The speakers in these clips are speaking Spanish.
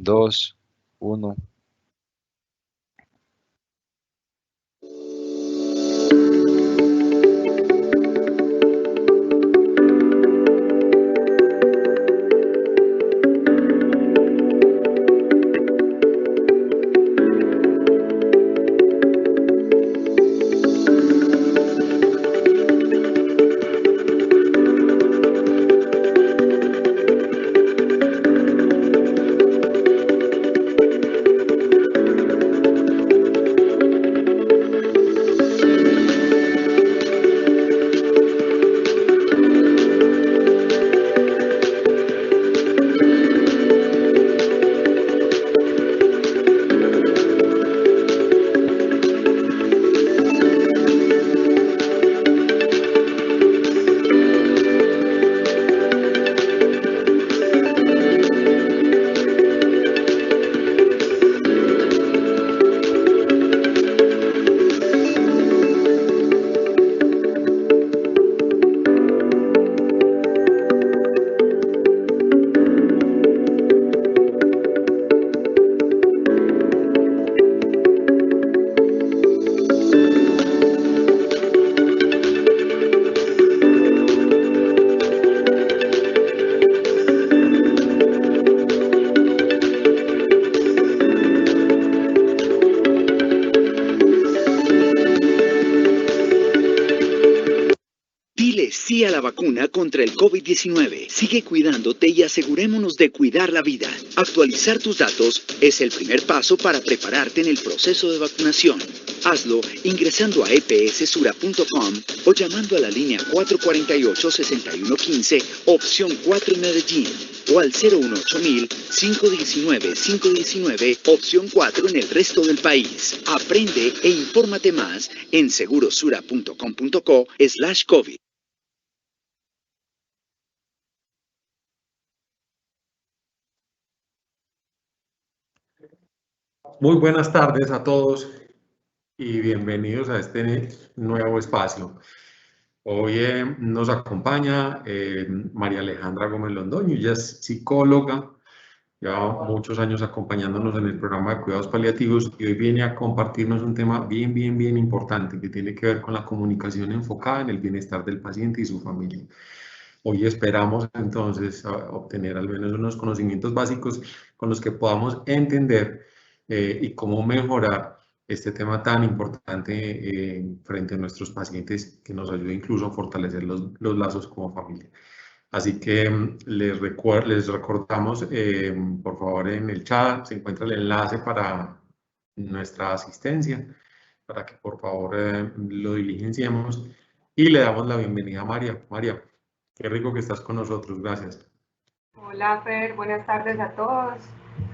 2, 1. Dile sí a la vacuna contra el COVID-19. Sigue cuidándote y asegurémonos de cuidar la vida. Actualizar tus datos es el primer paso para prepararte en el proceso de vacunación. Hazlo ingresando a epssura.com o llamando a la línea 448-6115, opción 4 en Medellín, o al 018-519-519, opción 4 en el resto del país. Aprende e infórmate más en segurosura.com.co/COVID. Muy buenas tardes a todos y bienvenidos a este nuevo espacio. Hoy nos acompaña María Alejandra Gómez Londoño. Ella es psicóloga, lleva muchos años acompañándonos en el programa de cuidados paliativos y hoy viene a compartirnos un tema bien importante que tiene que ver con la comunicación enfocada en el bienestar del paciente y su familia. Hoy esperamos entonces obtener al menos unos conocimientos básicos con los que podamos entender y cómo mejorar este tema tan importante frente a nuestros pacientes, que nos ayude incluso a fortalecer los lazos como familia. Así que les recordamos, por favor, en el chat se encuentra el enlace para nuestra asistencia, para que por favor lo diligenciemos y le damos la bienvenida a María. María, qué rico que estás con nosotros, gracias. Hola Fer, buenas tardes a todos.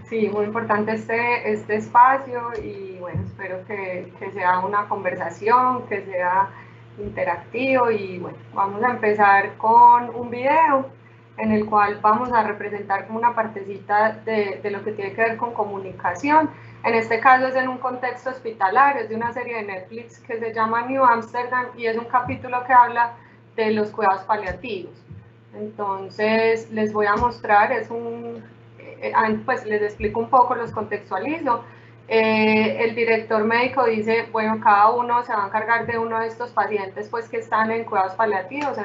Sí, muy importante este espacio y bueno, espero que sea una conversación, que sea interactivo y bueno, vamos a empezar con un video en el cual vamos a representar como una partecita de lo que tiene que ver con comunicación. En este caso es en un contexto hospitalario, es de una serie de Netflix que se llama New Amsterdam y es un capítulo que habla de los cuidados paliativos. Entonces les voy a mostrar, pues les explico un poco, los contextualizo. El director médico dice, bueno, cada uno se va a encargar de uno de estos pacientes pues que están en cuidados paliativos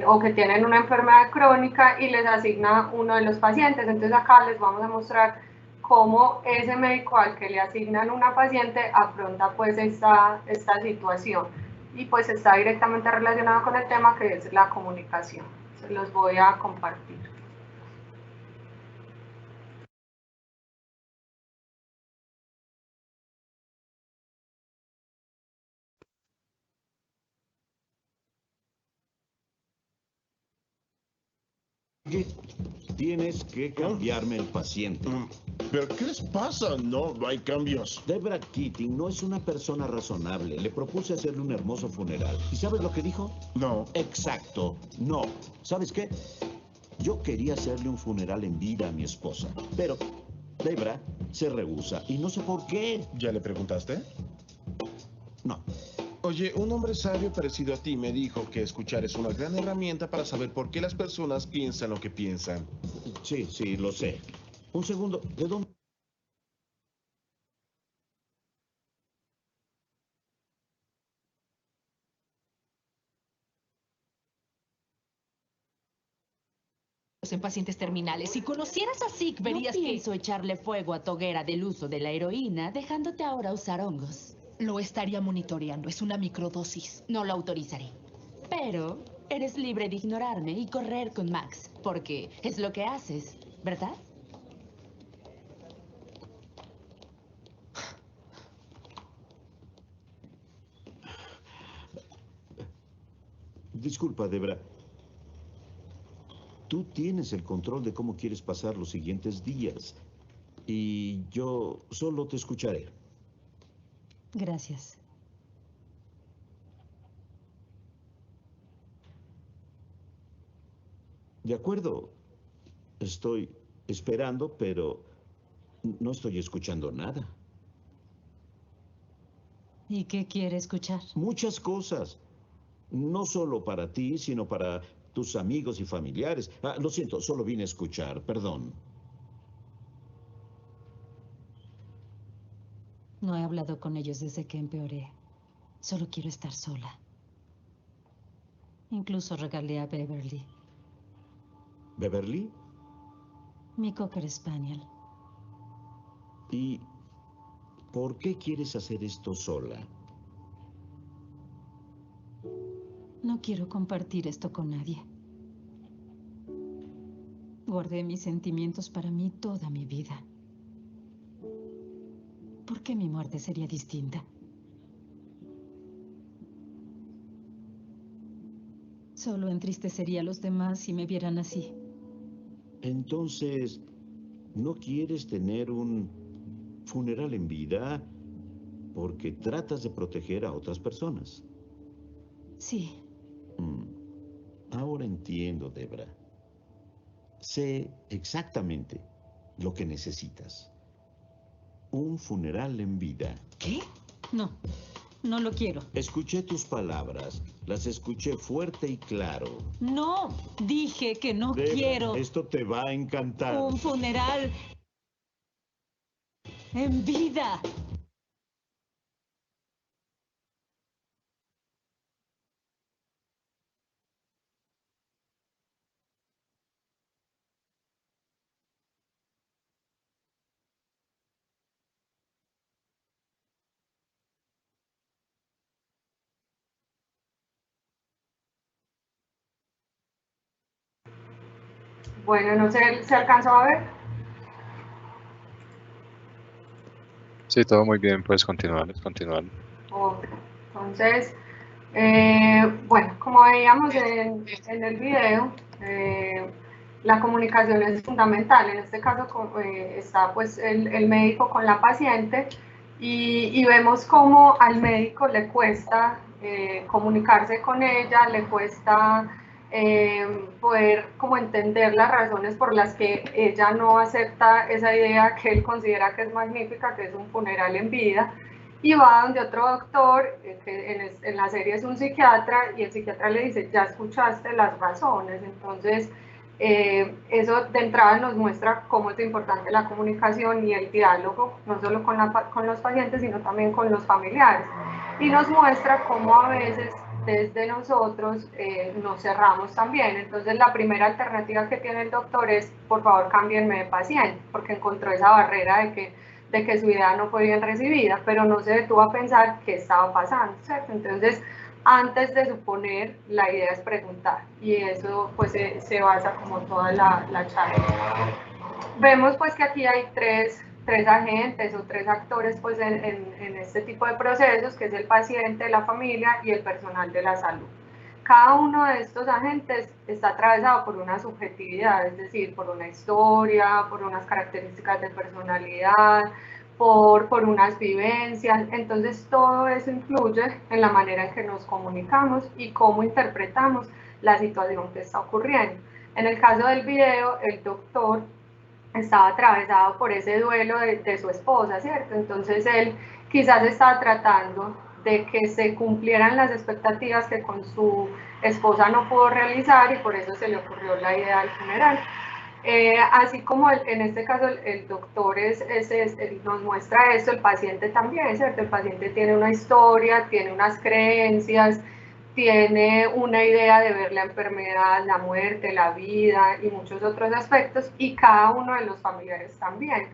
o que tienen una enfermedad crónica y les asigna uno de los pacientes. Entonces acá les vamos a mostrar cómo ese médico al que le asignan una paciente afronta pues esta situación. Y pues está directamente relacionado con el tema que es la comunicación. Se los voy a compartir. Tienes que cambiarme el paciente. ¿Pero qué les pasa? No hay cambios. Debra Keating no es una persona razonable. Le propuse hacerle un hermoso funeral. ¿Y sabes lo que dijo? No. Exacto, no. ¿Sabes qué? Yo quería hacerle un funeral en vida a mi esposa, pero Debra se rehúsa y no sé por qué. ¿Ya le preguntaste? No. Oye, un hombre sabio parecido a ti me dijo que escuchar es una gran herramienta para saber por qué las personas piensan lo que piensan. Sí, lo sé. Un segundo, ¿de dónde? En pacientes terminales. Si conocieras a Zeke, verías No pienso echarle fuego a tu hoguera del uso de la heroína, dejándote ahora usar hongos. Lo estaría monitoreando. Es una microdosis. No lo autorizaré. Pero eres libre de ignorarme y correr con Max, porque es lo que haces, ¿verdad? Disculpa, Debra. Tú tienes el control de cómo quieres pasar los siguientes días. Y yo solo te escucharé. Gracias. De acuerdo. Estoy esperando, pero no estoy escuchando nada. ¿Y qué quiere escuchar? Muchas cosas. No solo para ti, sino para tus amigos y familiares. Lo siento, solo vine a escuchar. Perdón. No he hablado con ellos desde que empeoré. Solo quiero estar sola. Incluso regalé a Beverly, ¿Beverly? mi Cocker Spaniel. ¿Y por qué quieres hacer esto sola? No quiero compartir esto con nadie. Guardé mis sentimientos para mí toda mi vida. ¿Por qué mi muerte sería distinta? Solo entristecería a los demás si me vieran así. Entonces, ¿no quieres tener un funeral en vida porque tratas de proteger a otras personas? Sí, Ahora entiendo, Debra. Sé exactamente lo que necesitas. Un funeral en vida. ¿qué? No, no lo quiero. Escuché tus palabras. Las escuché fuerte y claro. No, dije que no Debra, quiero esto te va a encantar. un funeral en vida. Bueno, no sé, ¿se alcanzó a ver? Sí, todo muy bien, puedes continuar, continuar. Ok. Entonces, bueno, como veíamos en el video, la comunicación es fundamental. En este caso está pues el médico con la paciente y vemos cómo al médico le cuesta comunicarse con ella, le cuesta poder como entender las razones por las que ella no acepta esa idea que él considera que es magnífica, que es un funeral en vida, y va donde otro doctor, que en la serie es un psiquiatra, y el psiquiatra le dice, ya escuchaste las razones. Entonces, eso de entrada nos muestra cómo es importante la comunicación y el diálogo, no solo con los pacientes, sino también con los familiares. Y nos muestra cómo a veces desde nosotros nos cerramos también. Entonces, la primera alternativa que tiene el doctor es, por favor, cámbienme de paciente, porque encontró esa barrera de que su idea no fue bien recibida, pero no se detuvo a pensar qué estaba pasando, ¿cierto? Entonces, antes de suponer, la idea es preguntar, y eso pues se basa como toda la charla. Vemos pues que aquí hay tres agentes o tres actores pues en este tipo de procesos, que es el paciente, la familia y el personal de la salud. Cada uno de estos agentes está atravesado por una subjetividad, es decir, por una historia, por unas características de personalidad, por unas vivencias. Entonces todo eso influye en la manera en que nos comunicamos y cómo interpretamos la situación que está ocurriendo. En el caso del video, el doctor estaba atravesado por ese duelo de su esposa, ¿cierto? Entonces él quizás estaba tratando de que se cumplieran las expectativas que con su esposa no pudo realizar, y por eso se le ocurrió la idea del funeral. Así como en este caso el doctor nos muestra esto, el paciente también, ¿cierto? El paciente tiene una historia, tiene unas creencias, tiene una idea de ver la enfermedad, la muerte, la vida y muchos otros aspectos, y cada uno de los familiares también.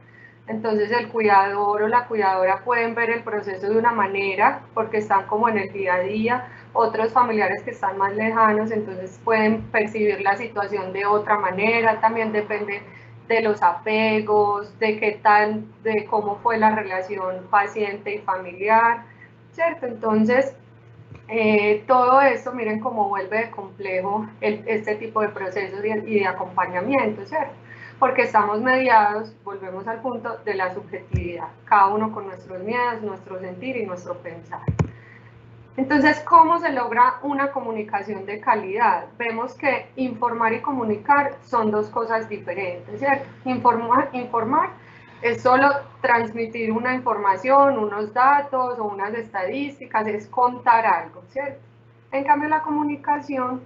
Entonces el cuidador o la cuidadora pueden ver el proceso de una manera porque están como en el día a día, otros familiares que están más lejanos entonces pueden percibir la situación de otra manera, también depende de los apegos, de cómo fue la relación paciente y familiar, ¿cierto? Entonces todo esto, miren cómo vuelve de complejo este tipo de procesos y de acompañamiento, ¿cierto? Porque estamos mediados, volvemos al punto, de la subjetividad, cada uno con nuestros miedos, nuestro sentir y nuestro pensar. Entonces, ¿cómo se logra una comunicación de calidad? Vemos que informar y comunicar son dos cosas diferentes, ¿cierto? Informar es solo transmitir una información, unos datos o unas estadísticas, es contar algo, ¿cierto? En cambio, la comunicación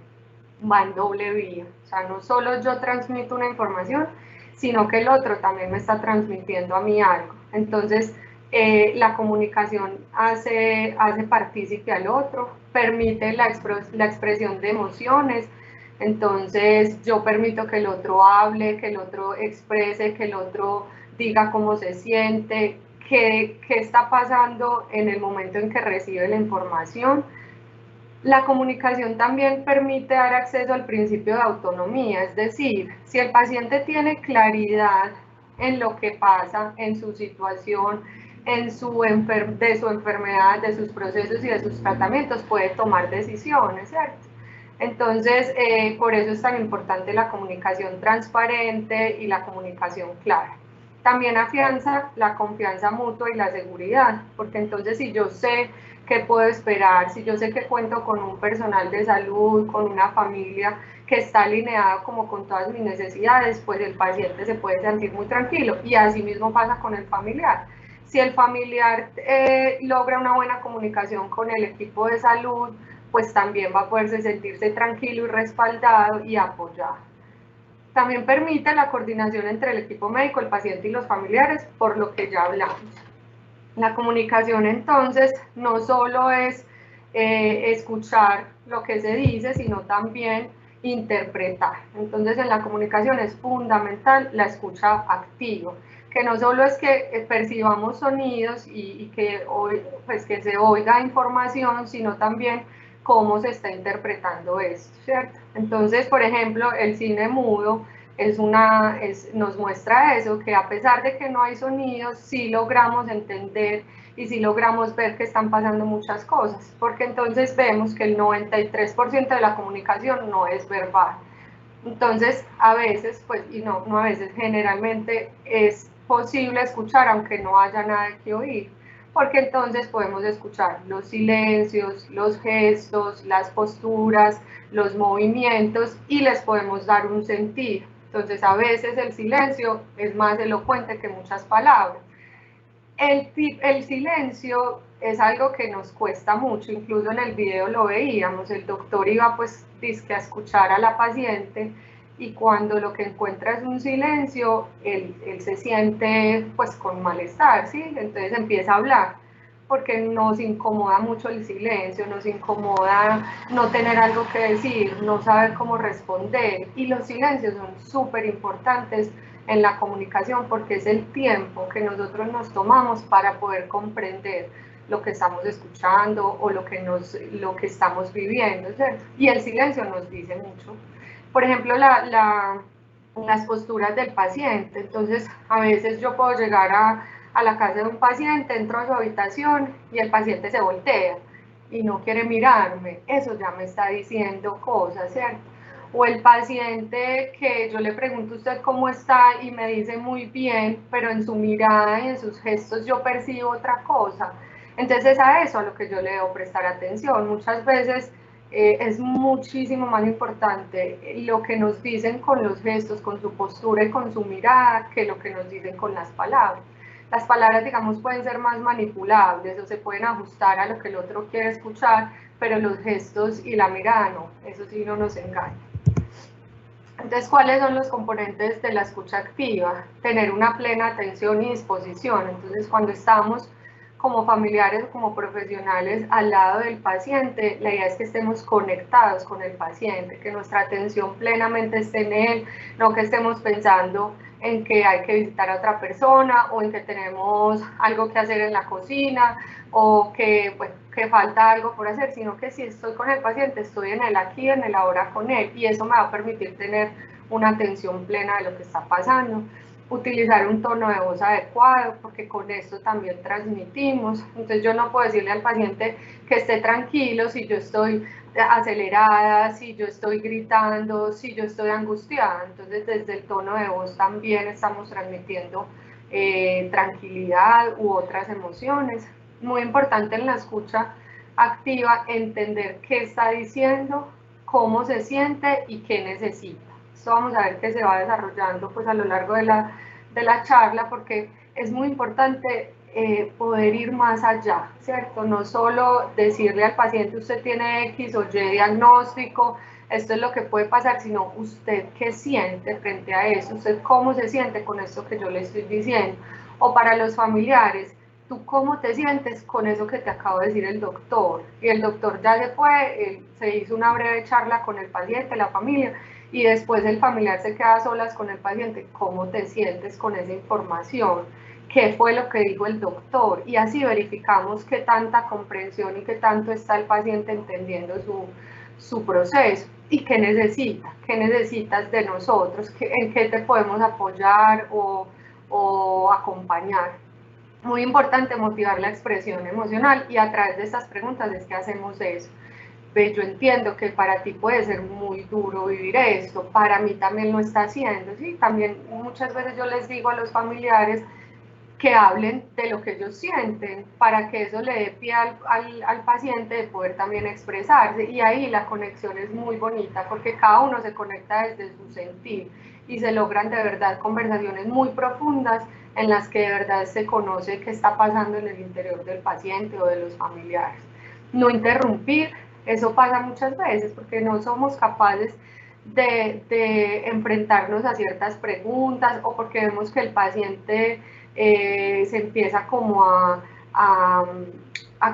va en doble vía, o sea, no solo yo transmito una información, sino que el otro también me está transmitiendo a mí algo. Entonces, la comunicación hace partícipe al otro, permite la expresión de emociones, entonces yo permito que el otro hable, que el otro exprese, que el otro diga cómo se siente, qué está pasando en el momento en que recibe la información. La comunicación también permite dar acceso al principio de autonomía, es decir, si el paciente tiene claridad en lo que pasa, en su situación, de su enfermedad, de sus procesos y de sus tratamientos, puede tomar decisiones, ¿cierto? Entonces, por eso es tan importante la comunicación transparente y la comunicación clara. También afianza la confianza mutua y la seguridad, porque entonces si yo sé qué puedo esperar, si yo sé que cuento con un personal de salud, con una familia que está alineada como con todas mis necesidades, pues el paciente se puede sentir muy tranquilo, y así mismo pasa con el familiar. Si el familiar logra una buena comunicación con el equipo de salud, pues también va a poderse sentirse tranquilo y respaldado y apoyado. También permite la coordinación entre el equipo médico, el paciente y los familiares, por lo que ya hablamos. La comunicación entonces no solo es escuchar lo que se dice, sino también interpretar. Entonces en la comunicación es fundamental la escucha activa, que no solo es que percibamos sonidos y que se oiga información, sino también cómo se está interpretando esto, ¿cierto? Entonces, por ejemplo, el cine mudo nos muestra eso, que a pesar de que no hay sonidos, sí logramos entender y sí logramos ver que están pasando muchas cosas, porque entonces vemos que el 93% de la comunicación no es verbal. Entonces, a veces, pues, y no a veces, generalmente es posible escuchar aunque no haya nada que oír, porque entonces podemos escuchar los silencios, los gestos, las posturas, los movimientos, y les podemos dar un sentido. Entonces, a veces el silencio es más elocuente que muchas palabras. El silencio es algo que nos cuesta mucho, incluso en el video lo veíamos, el doctor iba pues dizque a escuchar a la paciente, y cuando lo que encuentra es un silencio, él se siente pues con malestar, ¿sí? Entonces empieza a hablar, porque nos incomoda mucho el silencio, nos incomoda no tener algo que decir, no saber cómo responder, y los silencios son súper importantes en la comunicación porque es el tiempo que nosotros nos tomamos para poder comprender lo que estamos escuchando o lo que estamos viviendo, ¿cierto? Y el silencio nos dice mucho. Por ejemplo, las posturas del paciente. Entonces, a veces yo puedo llegar a la casa de un paciente, entro a su habitación y el paciente se voltea y no quiere mirarme. Eso ya me está diciendo cosas, ¿cierto? O el paciente que yo le pregunto a usted cómo está y me dice muy bien, pero en su mirada y en sus gestos yo percibo otra cosa. Entonces a eso a lo que yo le debo prestar atención. Muchas veces es muchísimo más importante lo que nos dicen con los gestos, con su postura y con su mirada, que lo que nos dicen con las palabras. Las palabras, digamos, pueden ser más manipulables o se pueden ajustar a lo que el otro quiere escuchar, pero los gestos y la mirada no, eso sí no nos engaña. Entonces, ¿cuáles son los componentes de la escucha activa? Tener una plena atención y disposición. Entonces, cuando estamos como familiares o como profesionales al lado del paciente, la idea es que estemos conectados con el paciente, que nuestra atención plenamente esté en él, no que estemos pensando en que hay que visitar a otra persona o en que tenemos algo que hacer en la cocina o que, bueno, que falta algo por hacer, sino que si estoy con el paciente, estoy en el aquí, en el ahora con él, y eso me va a permitir tener una atención plena de lo que está pasando. Utilizar un tono de voz adecuado, porque con esto también transmitimos. Entonces yo no puedo decirle al paciente que esté tranquilo si yo estoy acelerada, si yo estoy gritando, si yo estoy angustiada. Entonces desde el tono de voz también estamos transmitiendo tranquilidad u otras emociones. Muy importante en la escucha activa entender qué está diciendo, cómo se siente y qué necesita. Esto vamos a ver que se va desarrollando pues a lo largo de la charla, porque es muy importante poder ir más allá, ¿cierto? No solo decirle al paciente usted tiene X o Y diagnóstico, esto es lo que puede pasar, sino usted qué siente frente a eso, usted cómo se siente con esto que yo le estoy diciendo. O para los familiares, ¿tú cómo te sientes con eso que te acabo de decir el doctor? Y el doctor ya se fue, se hizo una breve charla con el paciente, la familia, y después el familiar se queda a solas con el paciente. ¿Cómo te sientes con esa información? ¿Qué fue lo que dijo el doctor? Y así verificamos qué tanta comprensión y qué tanto está el paciente entendiendo su proceso y qué necesita, qué necesitas de nosotros, en qué te podemos apoyar o acompañar. Muy importante motivar la expresión emocional, y a través de estas preguntas es que hacemos eso. Yo entiendo que para ti puede ser muy duro vivir esto, para mí también lo está haciendo, ¿sí? También muchas veces yo les digo a los familiares que hablen de lo que ellos sienten, para que eso le dé pie al paciente de poder también expresarse, y ahí la conexión es muy bonita, porque cada uno se conecta desde su sentir, y se logran de verdad conversaciones muy profundas en las que de verdad se conoce qué está pasando en el interior del paciente o de los familiares. No interrumpir, eso pasa muchas veces, porque no somos capaces de enfrentarnos a ciertas preguntas, o porque vemos que el paciente se empieza como a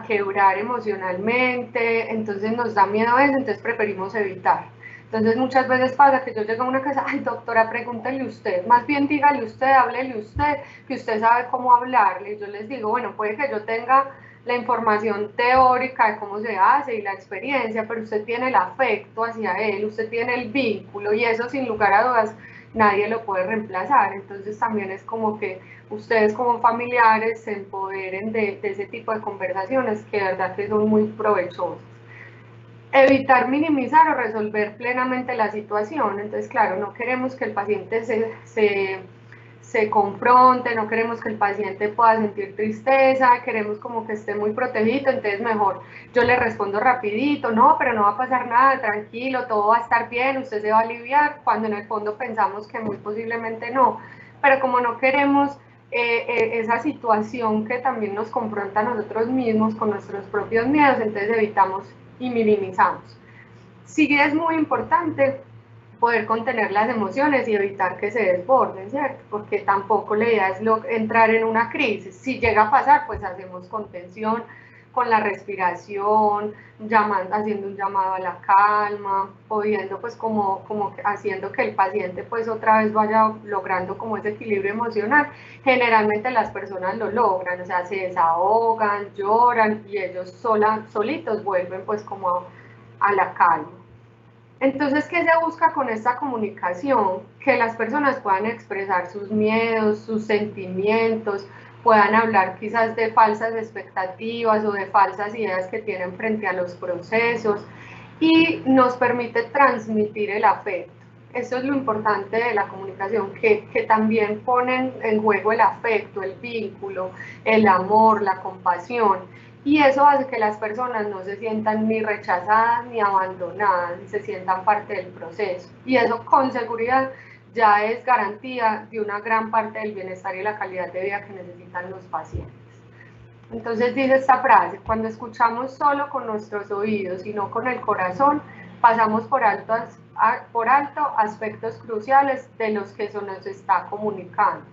quebrar emocionalmente, entonces nos da miedo a eso, entonces preferimos evitar. Entonces muchas veces pasa que yo llego a una casa, ay doctora, pregúntele usted, más bien dígale usted, háblele usted, que usted sabe cómo hablarle. Y yo les digo, bueno, puede que yo tenga la información teórica de cómo se hace y la experiencia, pero usted tiene el afecto hacia él, usted tiene el vínculo, y eso sin lugar a dudas nadie lo puede reemplazar. Entonces también es como que ustedes como familiares se empoderen de ese tipo de conversaciones que de verdad que son muy provechosas. Evitar minimizar o resolver plenamente la situación. Entonces, claro, no queremos que el paciente se confronte, no queremos que el paciente pueda sentir tristeza, queremos como que esté muy protegido, entonces mejor yo le respondo rapidito, no, pero no va a pasar nada, tranquilo, todo va a estar bien, usted se va a aliviar, cuando en el fondo pensamos que muy posiblemente no. Pero como no queremos esa situación que también nos confronta a nosotros mismos con nuestros propios miedos, entonces evitamos y minimizamos. Sí es muy importante poder contener las emociones y evitar que se desborden, ¿cierto? Porque tampoco la idea es entrar en una crisis. Si llega a pasar, pues hacemos contención con la respiración, haciendo un llamado a la calma, pudiendo pues como haciendo que el paciente pues otra vez vaya logrando como ese equilibrio emocional. Generalmente las personas lo logran, o sea, se desahogan, lloran, y ellos solitos vuelven pues como a la calma. Entonces, ¿qué se busca con esta comunicación? Que las personas puedan expresar sus miedos, sus sentimientos, puedan hablar quizás de falsas expectativas o de falsas ideas que tienen frente a los procesos, y nos permite transmitir el afecto. Eso es lo importante de la comunicación, que también ponen en juego el afecto, el vínculo, el amor, la compasión. Y eso hace que las personas no se sientan ni rechazadas ni abandonadas, ni se sientan parte del proceso. Y eso con seguridad ya es garantía de una gran parte del bienestar y la calidad de vida que necesitan los pacientes. Entonces dice esta frase: cuando escuchamos solo con nuestros oídos y no con el corazón, pasamos por alto por alto aspectos cruciales de los que se nos está comunicando,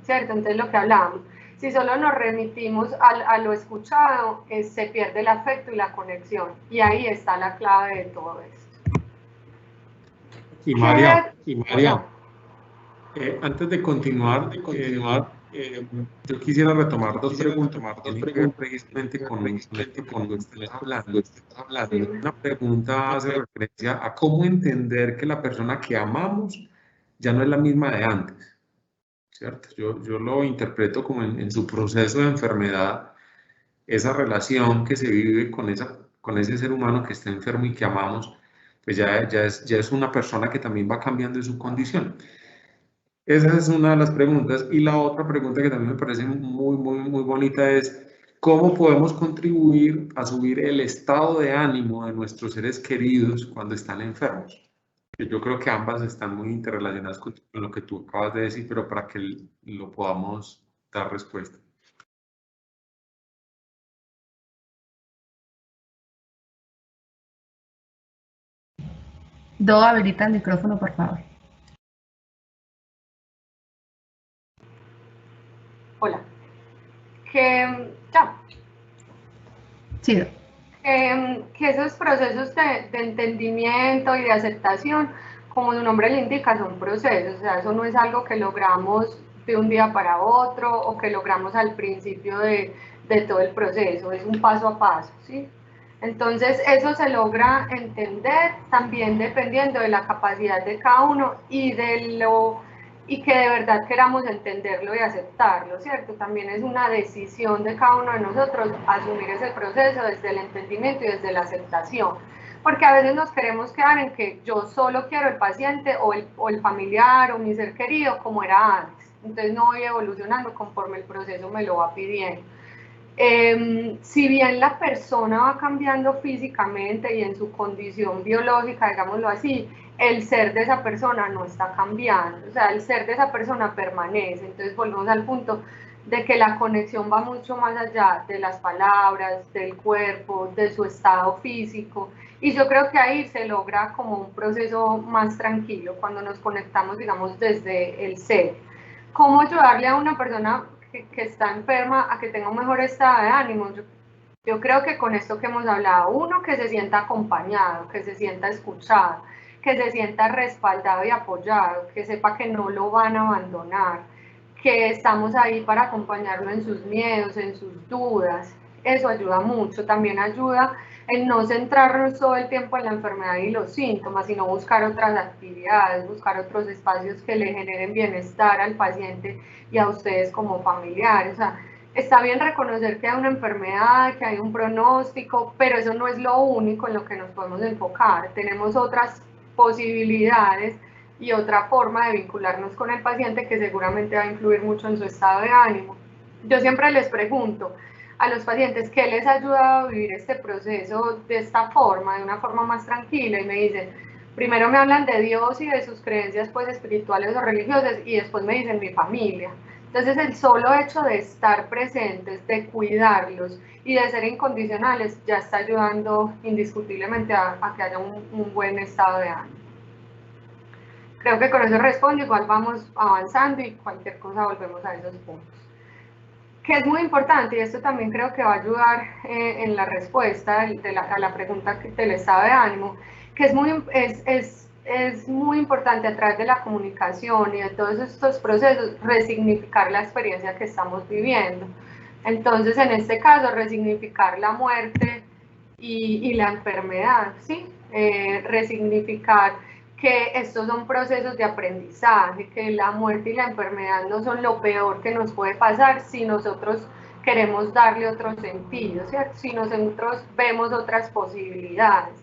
¿cierto? Entonces lo que hablábamos, si solo nos remitimos a lo escuchado, se pierde el afecto y la conexión, y ahí está la clave de todo esto. Y María, antes de continuar, yo quisiera retomar dos preguntas que tienen que ver precisamente con esto que tú estás hablando. Una pregunta hace referencia a cómo entender que la persona que amamos ya no es la misma de antes, ¿cierto? Yo lo interpreto como en su proceso de enfermedad, esa relación que se vive con ese ser humano que está enfermo y que amamos, pues ya es una persona que también va cambiando en su condición. Esa es una de las preguntas. Y la otra pregunta que también me parece muy bonita es, ¿cómo podemos contribuir a subir el estado de ánimo de nuestros seres queridos cuando están enfermos? Yo creo que ambas están muy interrelacionadas con lo que tú acabas de decir, pero para que lo podamos dar respuesta. Do, habilita el micrófono, por favor. Hola. Ya. Sí. Que esos procesos de entendimiento y de aceptación, como su nombre le indica, son procesos, o sea, eso no es algo que logramos de un día para otro o que logramos al principio de todo el proceso, es un paso a paso, ¿sí? Entonces, eso se logra entender también dependiendo de la capacidad de cada uno y que de verdad queramos entenderlo y aceptarlo, ¿cierto? También es una decisión de cada uno de nosotros asumir ese proceso desde el entendimiento y desde la aceptación, porque a veces nos queremos quedar en que yo solo quiero el paciente o el familiar o mi ser querido como era antes, entonces no voy evolucionando conforme el proceso me lo va pidiendo. Si bien la persona va cambiando físicamente y en su condición biológica, digámoslo así, el ser de esa persona no está cambiando, o sea, el ser de esa persona permanece. Entonces volvemos al punto de que la conexión va mucho más allá de las palabras, del cuerpo, de su estado físico, y yo creo que ahí se logra como un proceso más tranquilo cuando nos conectamos, digamos, desde el ser. ¿Cómo ayudarle a una persona que está enferma a que tenga un mejor estado de ánimo? Yo creo que con esto que hemos hablado, uno, que se sienta acompañado, que se sienta escuchado, que se sienta respaldado y apoyado, que sepa que no lo van a abandonar, que estamos ahí para acompañarlo en sus miedos, en sus dudas. Eso ayuda mucho. También ayuda en no centrarnos todo el tiempo en la enfermedad y los síntomas, sino buscar otras actividades, buscar otros espacios que le generen bienestar al paciente y a ustedes como familiares. O sea, está bien reconocer que hay una enfermedad, que hay un pronóstico, pero eso no es lo único en lo que nos podemos enfocar. Tenemos otras posibilidades y otra forma de vincularnos con el paciente que seguramente va a influir mucho en su estado de ánimo. Yo siempre les pregunto a los pacientes qué les ha ayudado a vivir este proceso de esta forma, de una forma más tranquila, y me dicen, primero me hablan de Dios y de sus creencias pues espirituales o religiosas, y después me dicen mi familia. Entonces el solo hecho de estar presentes, de cuidarlos y de ser incondicionales ya está ayudando indiscutiblemente a que haya un buen estado de ánimo. Creo que con eso respondo, igual vamos avanzando y cualquier cosa volvemos a esos puntos. Que es muy importante, y esto también creo que va a ayudar en la respuesta a la pregunta del estado de ánimo, que es muy importante a través de la comunicación y de todos estos procesos resignificar la experiencia que estamos viviendo. Entonces, en este caso, resignificar la muerte y la enfermedad, ¿sí? Resignificar que estos son procesos de aprendizaje, que la muerte y la enfermedad no son lo peor que nos puede pasar si nosotros queremos darle otro sentido, ¿cierto? Si nosotros vemos otras posibilidades.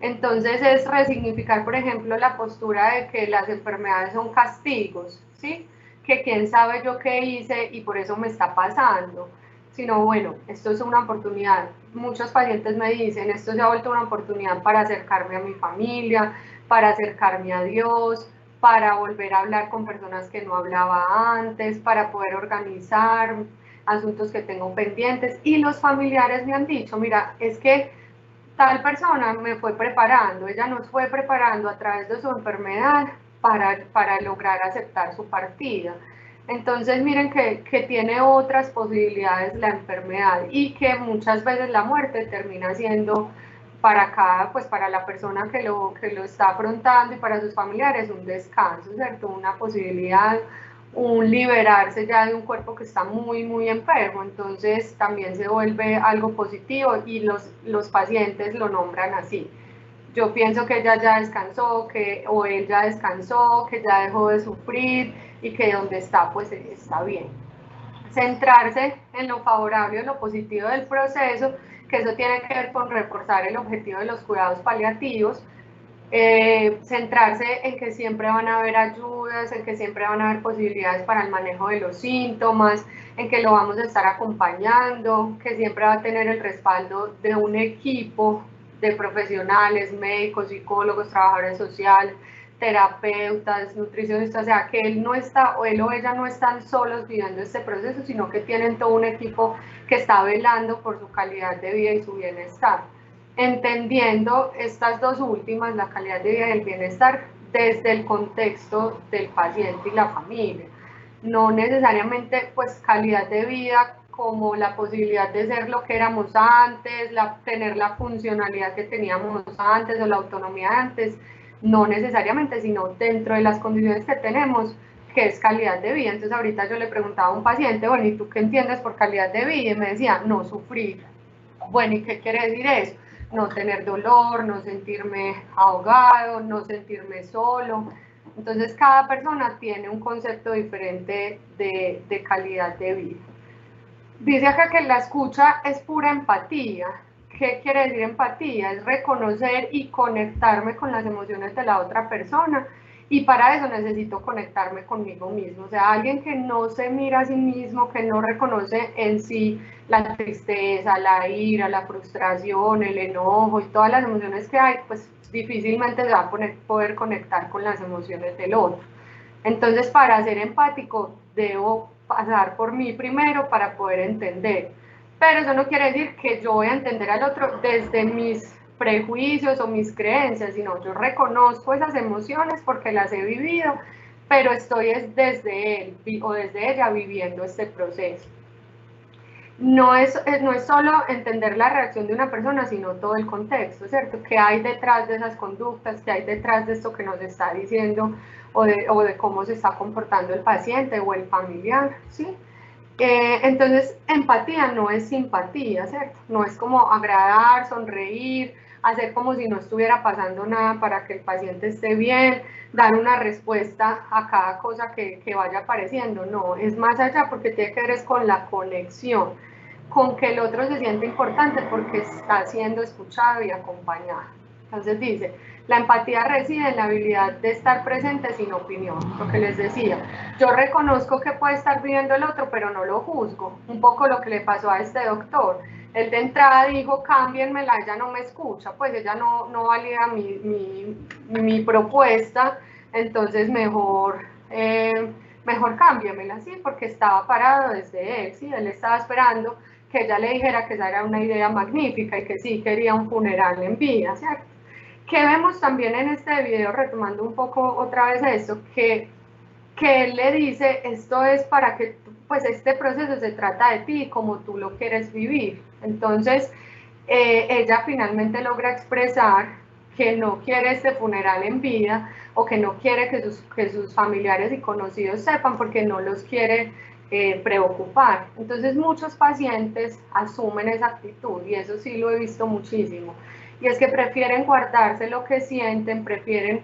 Entonces es resignificar, por ejemplo, la postura de que las enfermedades son castigos, ¿sí? Que quién sabe yo qué hice y por eso me está pasando, sino bueno, esto es una oportunidad. Muchos pacientes me dicen, esto se ha vuelto una oportunidad para acercarme a mi familia, para acercarme a Dios, para volver a hablar con personas que no hablaba antes, para poder organizar asuntos que tengo pendientes. Y los familiares me han dicho, mira, es que tal persona me fue preparando, ella nos fue preparando a través de su enfermedad para lograr aceptar su partida. Entonces miren que tiene otras posibilidades la enfermedad y que muchas veces la muerte termina siendo para la persona que lo está afrontando y para sus familiares un descanso, ¿cierto? Una posibilidad, un liberarse ya de un cuerpo que está muy, muy enfermo, entonces también se vuelve algo positivo y los pacientes lo nombran así. Yo pienso que ella ya descansó, o él ya descansó, que ya dejó de sufrir y que donde está, pues está bien. Centrarse en lo favorable o lo positivo del proceso, que eso tiene que ver con reforzar el objetivo de los cuidados paliativos, centrarse en que siempre van a haber ayudas, en que siempre van a haber posibilidades para el manejo de los síntomas, en que lo vamos a estar acompañando, que siempre va a tener el respaldo de un equipo de profesionales, médicos, psicólogos, trabajadores sociales, terapeutas, nutricionistas, o sea, que él o ella no están solos viviendo este proceso, sino que tienen todo un equipo que está velando por su calidad de vida y su bienestar. Entendiendo estas dos últimas, la calidad de vida y el bienestar, desde el contexto del paciente y la familia. No necesariamente pues calidad de vida como la posibilidad de ser lo que éramos antes, tener la funcionalidad que teníamos antes o la autonomía de antes, no necesariamente, sino dentro de las condiciones que tenemos, que es calidad de vida. Entonces ahorita yo le preguntaba a un paciente, bueno, ¿y tú qué entiendes por calidad de vida? Y me decía, no sufrir. Bueno, ¿y qué quiere decir eso? No tener dolor, no sentirme ahogado, no sentirme solo. Entonces cada persona tiene un concepto diferente de calidad de vida. Dice acá que la escucha es pura empatía. ¿Qué quiere decir empatía? Es reconocer y conectarme con las emociones de la otra persona, y para eso necesito conectarme conmigo mismo. O sea, alguien que no se mira a sí mismo, que no reconoce en sí la tristeza, la ira, la frustración, el enojo y todas las emociones que hay, pues difícilmente se va a poder conectar con las emociones del otro. Entonces, para ser empático, debo pasar por mí primero para poder entender. Pero eso no quiere decir que yo voy a entender al otro desde mis prejuicios o mis creencias, sino yo reconozco esas emociones porque las he vivido, pero estoy desde él o desde ella viviendo este proceso. No es solo entender la reacción de una persona, sino todo el contexto, ¿cierto? ¿Qué hay detrás de esas conductas? ¿Qué hay detrás de esto que nos está diciendo o de cómo se está comportando el paciente o el familiar, ¿sí? Entonces, empatía no es simpatía, ¿cierto? No es como agradar, sonreír, hacer como si no estuviera pasando nada para que el paciente esté bien, dar una respuesta a cada cosa que vaya apareciendo. No, es más allá, porque tiene que ver con la conexión, con que el otro se siente importante porque está siendo escuchado y acompañado. Entonces dice, la empatía reside en la habilidad de estar presente sin opinión, lo que les decía. Yo reconozco que puede estar viviendo el otro, pero no lo juzgo. Un poco lo que le pasó a este doctor. Él de entrada dijo, cámbienmela, ella no me escucha, pues ella no valida mi propuesta, entonces mejor cámbiamela, ¿sí? Porque estaba parado desde él, ¿sí? Él estaba esperando que ella le dijera que esa era una idea magnífica y que sí quería un funeral en vida, ¿cierto? Que vemos también en este video, retomando un poco otra vez esto, que él le dice, esto es para que, pues este proceso se trata de ti, como tú lo quieres vivir. Entonces, ella finalmente logra expresar que no quiere este funeral en vida, o que no quiere que sus familiares y conocidos sepan, porque no los quiere preocupar. Entonces, muchos pacientes asumen esa actitud, y eso sí lo he visto muchísimo. Y es que prefieren guardarse lo que sienten, prefieren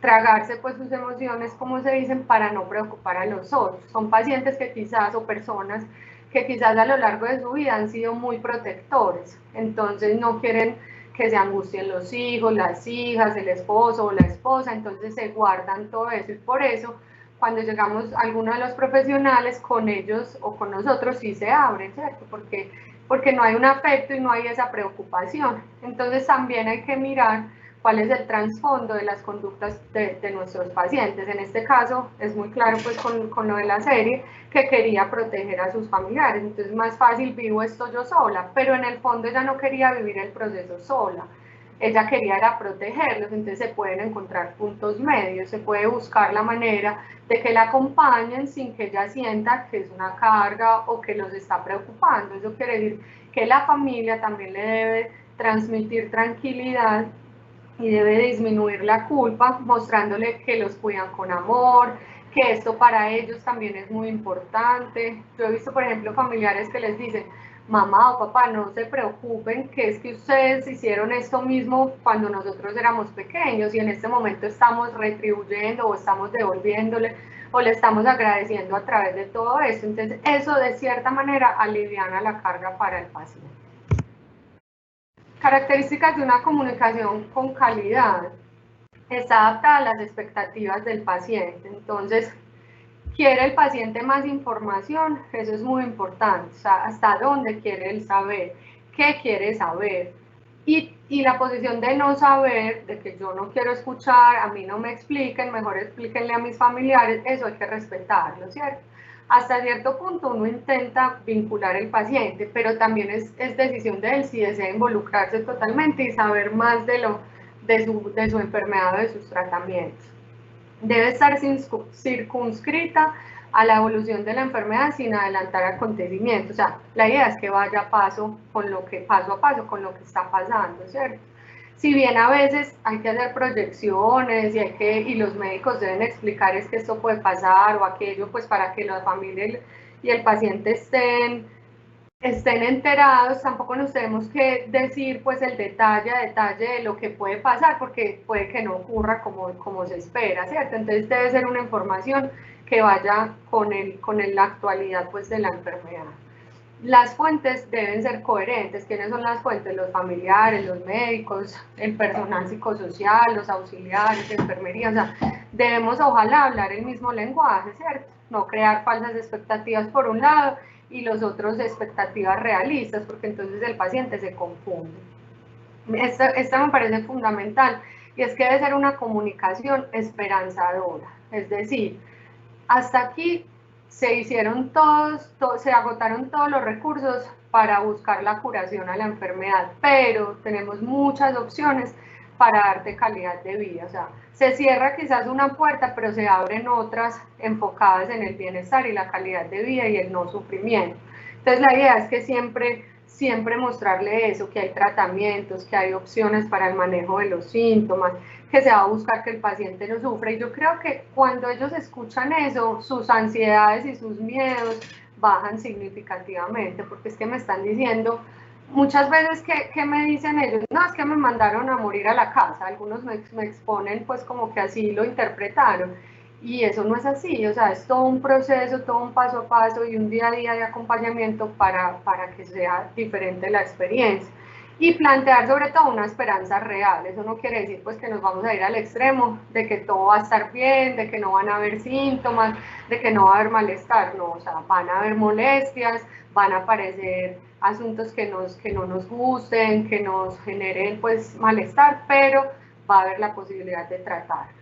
tragarse pues sus emociones, como se dicen, para no preocupar a los otros. Son pacientes que quizás, o personas que quizás a lo largo de su vida han sido muy protectores, entonces no quieren que se angustien los hijos, las hijas, el esposo o la esposa, entonces se guardan todo eso, y por eso cuando llegamos a alguno de los profesionales, con ellos o con nosotros sí se abren, ¿cierto? Porque no hay un afecto y no hay esa preocupación. Entonces también hay que mirar cuál es el trasfondo de las conductas de nuestros pacientes. En este caso es muy claro pues con lo de la serie que quería proteger a sus familiares, entonces más fácil vivo esto yo sola, pero en el fondo ella no quería vivir el proceso sola, ella quería era protegerlos, entonces se pueden encontrar puntos medios, se puede buscar la manera de que la acompañen sin que ella sienta que es una carga o que los está preocupando. Eso quiere decir que la familia también le debe transmitir tranquilidad y debe disminuir la culpa, mostrándole que los cuidan con amor, que esto para ellos también es muy importante. Yo he visto, por ejemplo, familiares que les dicen, mamá o papá, no se preocupen, que es que ustedes hicieron esto mismo cuando nosotros éramos pequeños y en este momento estamos retribuyendo o estamos devolviéndole o le estamos agradeciendo a través de todo esto. Entonces, eso de cierta manera aliviana la carga para el paciente. Características de una comunicación con calidad. Está adaptada a las expectativas del paciente. Entonces, ¿quiere el paciente más información? Eso es muy importante. O sea, ¿hasta dónde quiere él saber? ¿Qué quiere saber? Y la posición de no saber, de que yo no quiero escuchar, a mí no me expliquen, mejor explíquenle a mis familiares, eso hay que respetarlo, ¿cierto? Hasta cierto punto uno intenta vincular al paciente, pero también es decisión de él si desea involucrarse totalmente y saber más de su enfermedad o de sus tratamientos. Debe estar circunscrita a la evolución de la enfermedad sin adelantar acontecimientos. O sea, la idea es que vaya paso a paso con lo que está pasando, ¿cierto? Si bien a veces hay que hacer proyecciones y los médicos deben explicar es que esto puede pasar o aquello, pues para que la familia y el paciente estén enterados, tampoco nos tenemos que decir pues el detalle a detalle de lo que puede pasar, porque puede que no ocurra como se espera, ¿cierto? Entonces debe ser una información que vaya con la actualidad pues de la enfermedad. Las fuentes deben ser coherentes. ¿Quiénes son las fuentes? Los familiares, los médicos, el personal psicosocial, los auxiliares, enfermería. O sea, debemos ojalá hablar el mismo lenguaje, ¿cierto? No crear falsas expectativas por un lado y los otros expectativas realistas, porque entonces el paciente se confunde. Esta me parece fundamental y es que debe ser una comunicación esperanzadora. Es decir, hasta aquí se agotaron todos los recursos para buscar la curación a la enfermedad, pero tenemos muchas opciones para darte calidad de vida. O sea, se cierra quizás una puerta, pero se abren otras enfocadas en el bienestar y la calidad de vida y el no sufrimiento. Entonces la idea es que siempre mostrarle eso, que hay tratamientos, que hay opciones para el manejo de los síntomas, que se va a buscar que el paciente no sufra. Y yo creo que cuando ellos escuchan eso, sus ansiedades y sus miedos bajan significativamente, porque es que me están diciendo, muchas veces que me dicen ellos, no, es que me mandaron a morir a la casa, algunos me exponen pues como que así lo interpretaron, y eso no es así, o sea, es todo un proceso, todo un paso a paso y un día a día de acompañamiento para que sea diferente la experiencia. Y plantear sobre todo una esperanza real. Eso no quiere decir pues que nos vamos a ir al extremo de que todo va a estar bien, de que no van a haber síntomas, de que no va a haber malestar, no, o sea, van a haber molestias, van a aparecer asuntos que no nos gusten, que nos generen pues malestar, pero va a haber la posibilidad de tratarlos.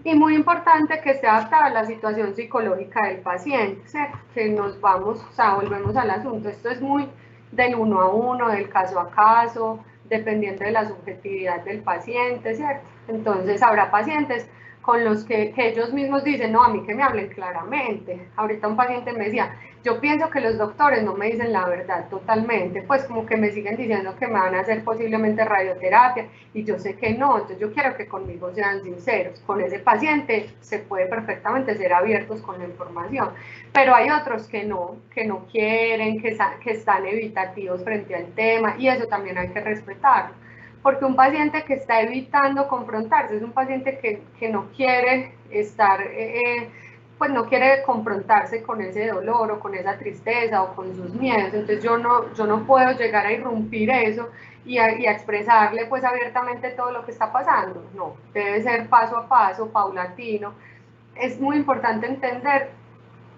Y muy importante que esté adaptada a la situación psicológica del paciente, ¿cierto? Que nos vamos, o sea, volvemos al asunto, esto es muy del uno a uno, del caso a caso, dependiendo de la subjetividad del paciente, ¿cierto? Entonces habrá pacientes con los que ellos mismos dicen, no, a mí que me hablen claramente. Ahorita un paciente me decía, yo pienso que los doctores no me dicen la verdad totalmente, pues como que me siguen diciendo que me van a hacer posiblemente radioterapia y yo sé que no, entonces yo quiero que conmigo sean sinceros. Con ese paciente se puede perfectamente ser abiertos con la información, pero hay otros que no quieren, que están evitativos frente al tema y eso también hay que respetarlo. Porque un paciente que está evitando confrontarse es un paciente que no quiere estar, pues no quiere confrontarse con ese dolor o con esa tristeza o con sus miedos. Entonces yo no puedo llegar a irrumpir eso y a expresarle pues abiertamente todo lo que está pasando. No, debe ser paso a paso, paulatino. Es muy importante entender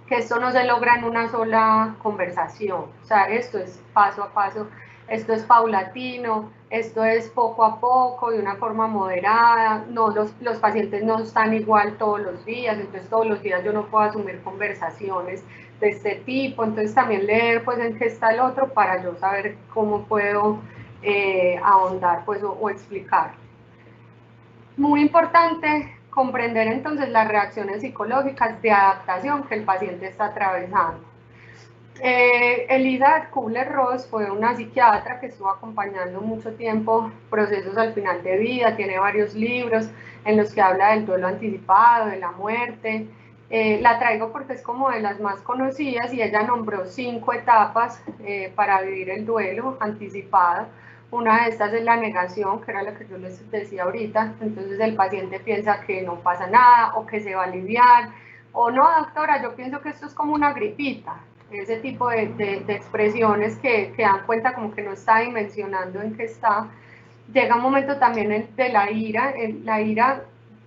que esto no se logra en una sola conversación. O sea, esto es paso a paso esto es paulatino, esto es poco a poco, de una forma moderada, no, los pacientes no están igual todos los días, entonces todos los días yo no puedo asumir conversaciones de este tipo, entonces también leer pues en qué está el otro para yo saber cómo puedo ahondar pues o explicar. Muy importante comprender entonces las reacciones psicológicas de adaptación que el paciente está atravesando. Elisa Kubler-Ross fue una psiquiatra que estuvo acompañando mucho tiempo procesos al final de vida, tiene varios libros en los que habla del duelo anticipado, de la muerte. La traigo porque es como de las más conocidas y ella nombró 5 etapas para vivir el duelo anticipado. Una de estas es la negación, que era lo que yo les decía ahorita, entonces el paciente piensa que no pasa nada o que se va a aliviar, o no, doctora, yo pienso que esto es como una gripita. Ese tipo de expresiones que dan cuenta como que no está dimensionando en qué está. Llega un momento también de la ira,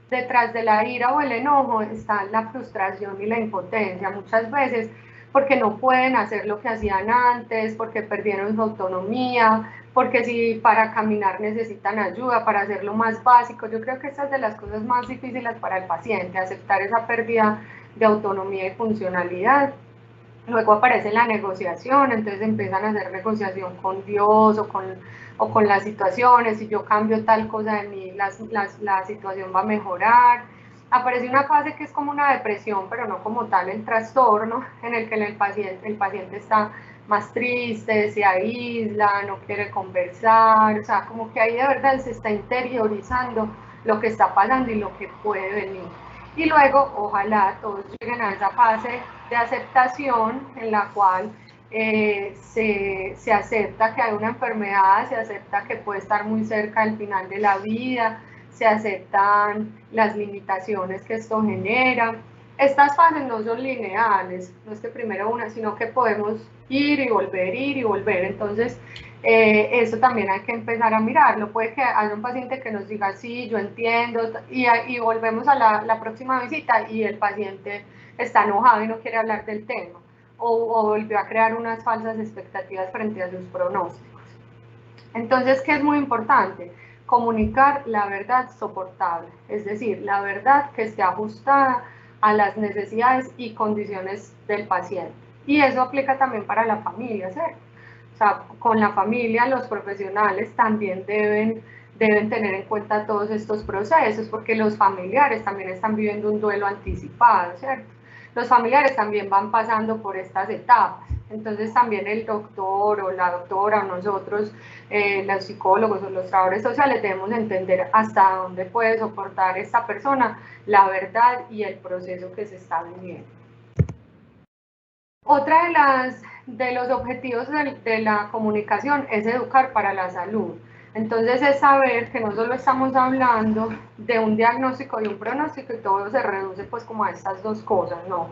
detrás de la ira o el enojo está la frustración y la impotencia, muchas veces porque no pueden hacer lo que hacían antes, porque perdieron su autonomía, porque si para caminar necesitan ayuda, para hacer lo más básico. Yo creo que esta es de las cosas más difíciles para el paciente, aceptar esa pérdida de autonomía y funcionalidad. Luego aparece la negociación, entonces empiezan a hacer negociación con Dios o con las situaciones, si yo cambio tal cosa de mí, la situación va a mejorar. Aparece una fase que es como una depresión, pero no como tal el trastorno, en el que el paciente está más triste, se aísla, no quiere conversar, o sea, como que ahí de verdad se está interiorizando lo que está pasando y lo que puede venir. Y luego, ojalá todos lleguen a esa fase de aceptación en la cual se acepta que hay una enfermedad, se acepta que puede estar muy cerca del final de la vida, se aceptan las limitaciones que esto genera. Estas fases no son lineales, no es que primero una, sino que podemos ir y volver. Entonces, eso también hay que empezar a mirarlo. Puede que haya un paciente que nos diga, sí, yo entiendo, y volvemos a la próxima visita y el paciente está enojado y no quiere hablar del tema, o volvió a crear unas falsas expectativas frente a sus pronósticos. Entonces, ¿qué es muy importante? Comunicar la verdad soportable, es decir, la verdad que esté ajustada a las necesidades y condiciones del paciente. Y eso aplica también para la familia, ¿cierto? O sea, con la familia, los profesionales también deben tener en cuenta todos estos procesos, porque los familiares también están viviendo un duelo anticipado, ¿cierto? Los familiares también van pasando por estas etapas, entonces también el doctor o la doctora o nosotros, los psicólogos o los trabajadores sociales, debemos entender hasta dónde puede soportar esta persona la verdad y el proceso que se está viviendo. Otra de los objetivos de la comunicación es educar para la salud. Entonces es saber que no solo estamos hablando de un diagnóstico y un pronóstico y todo se reduce pues como a estas dos cosas, no.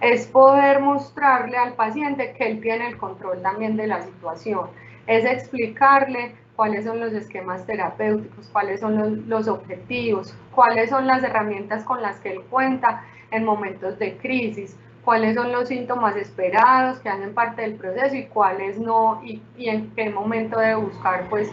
Es poder mostrarle al paciente que él tiene el control también de la situación. Es explicarle cuáles son los esquemas terapéuticos, cuáles son los objetivos, cuáles son las herramientas con las que él cuenta en momentos de crisis, cuáles son los síntomas esperados que hacen parte del proceso y cuáles no, y en qué momento debe buscar pues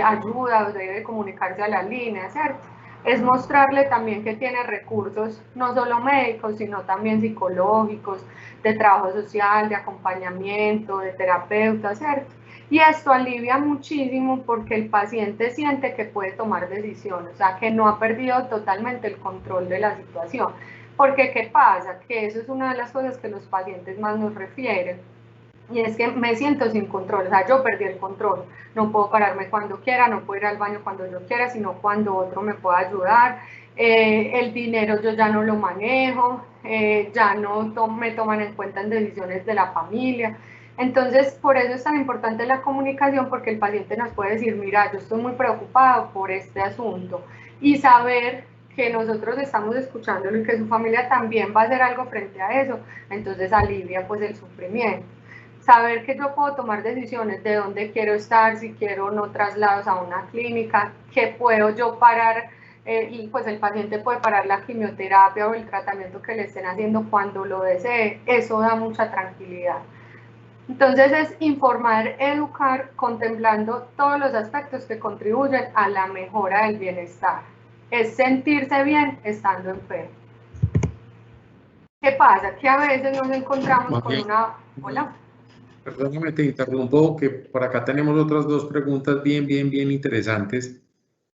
ayuda o debe comunicarse a la línea, ¿cierto? Es mostrarle también que tiene recursos no solo médicos, sino también psicológicos, de trabajo social, de acompañamiento, de terapeuta, ¿cierto? Y esto alivia muchísimo porque el paciente siente que puede tomar decisiones, o sea, que no ha perdido totalmente el control de la situación. Porque, ¿qué pasa? Que eso es una de las cosas que los pacientes más nos refieren, y es que me siento sin control, o sea, yo perdí el control, no puedo pararme cuando quiera, no puedo ir al baño cuando yo quiera, sino cuando otro me pueda ayudar, el dinero yo ya no lo manejo, ya no me toman en cuenta en decisiones de la familia. Entonces, por eso es tan importante la comunicación, porque el paciente nos puede decir, mira, yo estoy muy preocupado por este asunto, y saber que nosotros estamos escuchándolo y que su familia también va a hacer algo frente a eso, entonces alivia pues el sufrimiento. Saber que yo puedo tomar decisiones de dónde quiero estar, si quiero no traslados a una clínica, que puedo yo parar, y pues el paciente puede parar la quimioterapia o el tratamiento que le estén haciendo cuando lo desee, eso da mucha tranquilidad. Entonces es informar, educar, contemplando todos los aspectos que contribuyen a la mejora del bienestar. Es sentirse bien estando enfermo. ¿Qué pasa? Que a veces nos encontramos con una... Hola. Perdóname, te interrumpo, que por acá tenemos otras dos preguntas bien interesantes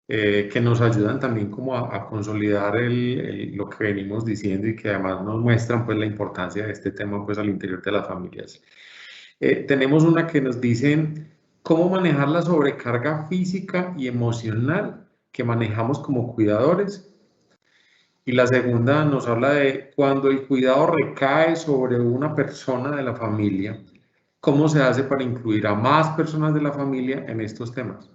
que nos ayudan también como a consolidar lo que venimos diciendo y que además nos muestran pues la importancia de este tema pues al interior de las familias. Tenemos una que nos dice cómo manejar la sobrecarga física y emocional que manejamos como cuidadores. Y la segunda nos habla de cuando el cuidado recae sobre una persona de la familia, ¿cómo se hace para incluir a más personas de la familia en estos temas?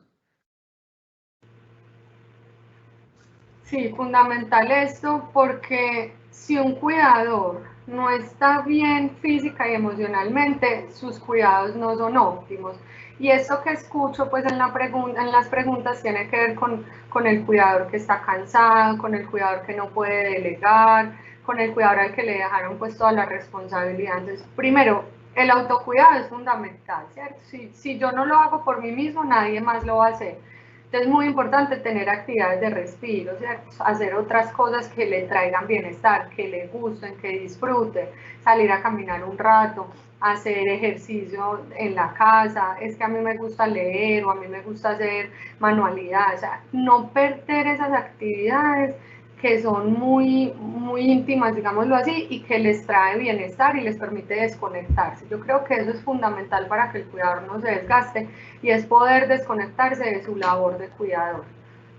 Sí, fundamental esto, porque si un cuidador no está bien física y emocionalmente, sus cuidados no son óptimos. Y esto que escucho pues en las preguntas tiene que ver con el cuidador que está cansado, con el cuidador que no puede delegar, con el cuidador al que le dejaron pues toda la responsabilidad. Entonces, primero, el autocuidado es fundamental, ¿cierto? Si yo no lo hago por mí mismo, nadie más lo va a hacer. Entonces es muy importante tener actividades de respiro, ¿cierto? Hacer otras cosas que le traigan bienestar, que le gusten, que disfruten, salir a caminar un rato, hacer ejercicio en la casa, es que a mí me gusta leer o a mí me gusta hacer manualidades, o sea, no perder esas actividades que son muy íntimas, digámoslo así, y que les trae bienestar y les permite desconectarse. Yo creo que eso es fundamental para que el cuidador no se desgaste, y es poder desconectarse de su labor de cuidador.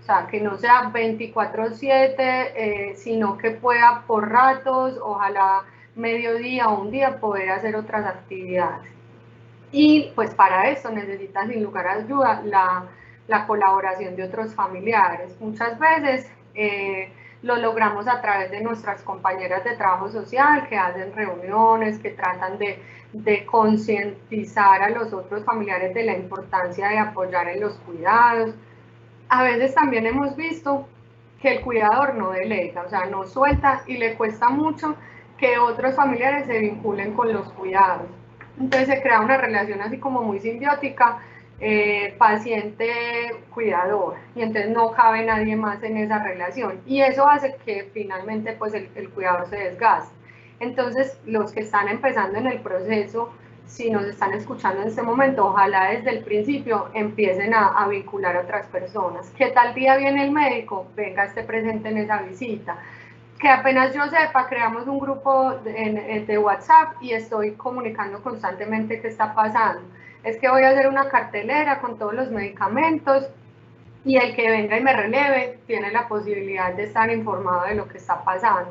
O sea, que no sea 24/7, sino que pueda por ratos, ojalá mediodía o un día, poder hacer otras actividades. Y pues para eso necesita sin lugar a duda la colaboración de otros familiares. Muchas veces lo logramos a través de nuestras compañeras de trabajo social que hacen reuniones, que tratan de concientizar a los otros familiares de la importancia de apoyar en los cuidados. A veces también hemos visto que el cuidador no delega, o sea, no suelta, y le cuesta mucho que otros familiares se vinculen con los cuidados. Entonces se crea una relación así como muy simbiótica, paciente-cuidador, y entonces no cabe nadie más en esa relación, y eso hace que finalmente pues el cuidador se desgaste. Entonces los que están empezando en el proceso, si nos están escuchando en este momento, ojalá desde el principio empiecen a vincular a otras personas. Que tal día viene el médico, venga, esté presente en esa visita. Que apenas yo sepa, creamos un grupo de WhatsApp y estoy comunicando constantemente qué está pasando. Es que voy a hacer una cartelera con todos los medicamentos y el que venga y me releve tiene la posibilidad de estar informado de lo que está pasando.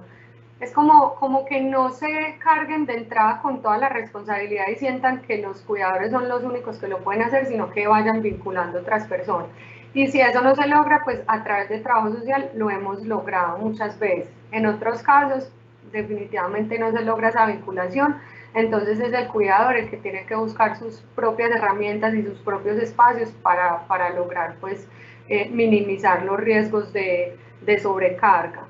Es como que no se carguen de entrada con toda la responsabilidad y sientan que los cuidadores son los únicos que lo pueden hacer, sino que vayan vinculando a otras personas. Y si eso no se logra, pues a través de trabajo social lo hemos logrado muchas veces. En otros casos, definitivamente no se logra esa vinculación, entonces es el cuidador el que tiene que buscar sus propias herramientas y sus propios espacios para lograr pues minimizar los riesgos de sobrecarga.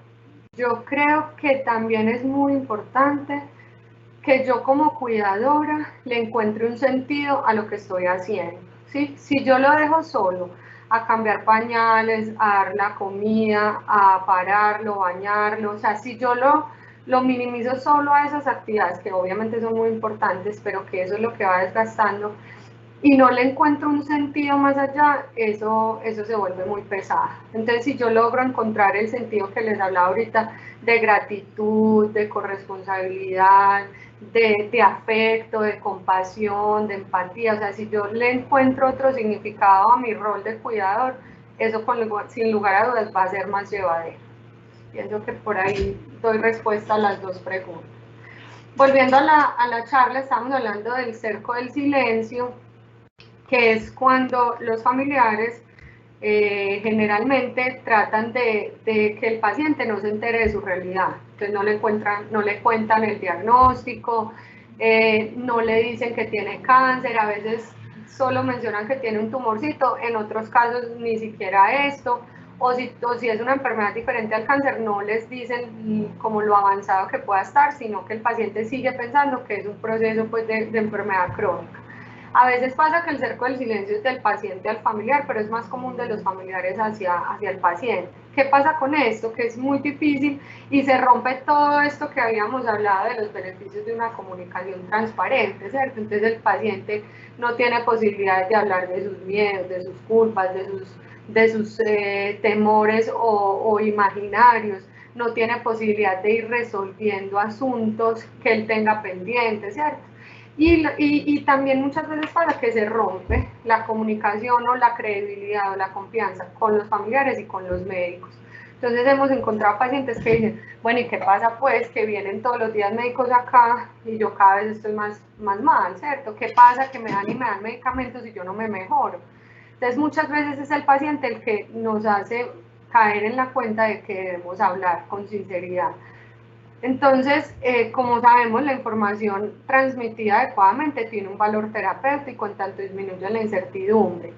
Yo creo que también es muy importante que yo como cuidadora le encuentre un sentido a lo que estoy haciendo, ¿sí? Si yo lo dejo solo a cambiar pañales, a dar la comida, a pararlo, bañarlo, o sea, si yo lo minimizo solo a esas actividades que obviamente son muy importantes, pero que eso es lo que va desgastando, y no le encuentro un sentido más allá, eso se vuelve muy pesado. Entonces, si yo logro encontrar el sentido que les hablaba ahorita, de gratitud, de corresponsabilidad, de afecto, de compasión, de empatía, o sea, si yo le encuentro otro significado a mi rol de cuidador, eso sin lugar a dudas va a ser más llevadero. Pienso que por ahí doy respuesta a las dos preguntas. Volviendo a la charla, estamos hablando del cerco del silencio, que es cuando los familiares generalmente tratan de que el paciente no se entere de su realidad. Entonces no le cuentan el diagnóstico, no le dicen que tiene cáncer, a veces solo mencionan que tiene un tumorcito, en otros casos ni siquiera esto, o si es una enfermedad diferente al cáncer, no les dicen como lo avanzado que pueda estar, sino que el paciente sigue pensando que es un proceso pues, de enfermedad crónica. A veces pasa que el cerco del silencio es del paciente al familiar, pero es más común de los familiares hacia el paciente. ¿Qué pasa con esto? Que es muy difícil y se rompe todo esto que habíamos hablado de los beneficios de una comunicación transparente, ¿cierto? Entonces el paciente no tiene posibilidades de hablar de sus miedos, de sus culpas, de sus temores o imaginarios, no tiene posibilidad de ir resolviendo asuntos que él tenga pendientes, ¿cierto? Y también muchas veces pasa que se rompe la comunicación o la credibilidad o la confianza con los familiares y con los médicos. Entonces hemos encontrado pacientes que dicen, bueno, ¿y qué pasa pues? Que vienen todos los días médicos acá y yo cada vez estoy más mal, ¿cierto? ¿Qué pasa? Que me dan medicamentos y yo no me mejoro. Entonces muchas veces es el paciente el que nos hace caer en la cuenta de que debemos hablar con sinceridad. Entonces, como sabemos, la información transmitida adecuadamente tiene un valor terapéutico en tanto disminuye la incertidumbre.